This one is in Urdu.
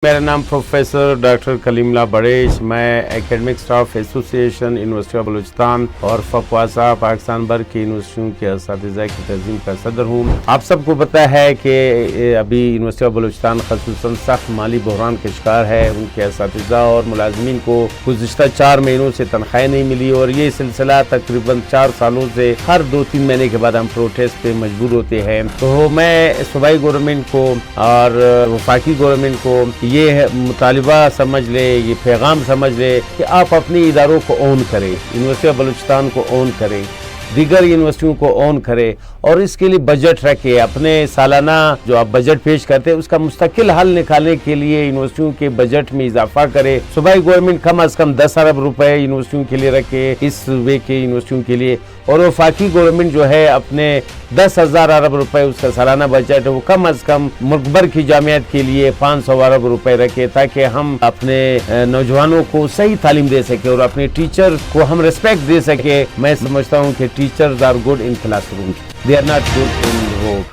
میرا نام پروفیسر ڈاکٹر کلیماللہ بڑیچ، میں ایکیڈمک سٹاف ایسوسی ایشن یونیورسٹی آف بلوچستان اور فقواسا پاکستان بھر کی یونیورسٹیوں کے اساتذہ کی تنظیم کا صدر ہوں۔ آپ سب کو پتہ ہے کہ ابھی یونیورسٹی آف بلوچستان خصوصاً سخت مالی بحران کے شکار ہے۔ ان کے اساتذہ اور ملازمین کو گزشتہ 4 مہینوں سے تنخواہیں نہیں ملی اور یہ سلسلہ تقریباً 4 سالوں سے ہر 2-3 مہینے کے بعد ہم پروٹیسٹ پہ مجبور ہوتے ہیں۔ تو میں صوبائی گورنمنٹ کو اور وفاقی گورنمنٹ کو یہ مطالبہ سمجھ لے، یہ پیغام سمجھ لے کہ آپ اپنی اداروں کو اون کریں، یونیورسٹی آف بلوچستان کو اون کریں، دیگر یونیورسٹیوں کو اون کرے اور اس کے لیے بجٹ رکھے۔ اپنے سالانہ جو آپ بجٹ پیش کرتے ہیں اس کا مستقل حل نکالنے کے لیے یونیورسٹیوں کے بجٹ میں اضافہ کرے۔ صوبائی گورنمنٹ کم از کم 10 ارب روپے یونیورسٹیوں کے لیے رکھے، اس صوبے کے یونیورسٹیوں کے لیے، اور وفاقی گورنمنٹ جو ہے اپنے 10,000 ارب روپے اس کا سالانہ بجٹ وہ کم از کم ملک بھر کی جامعات کے لیے 500 ارب روپے رکھے، تاکہ ہم اپنے نوجوانوں کو صحیح تعلیم دے سکے اور اپنے ٹیچر کو ہم ریسپیکٹ دے سکے۔ میں سمجھتا ہوں کہ teachers are good in classroom, they are not good in work.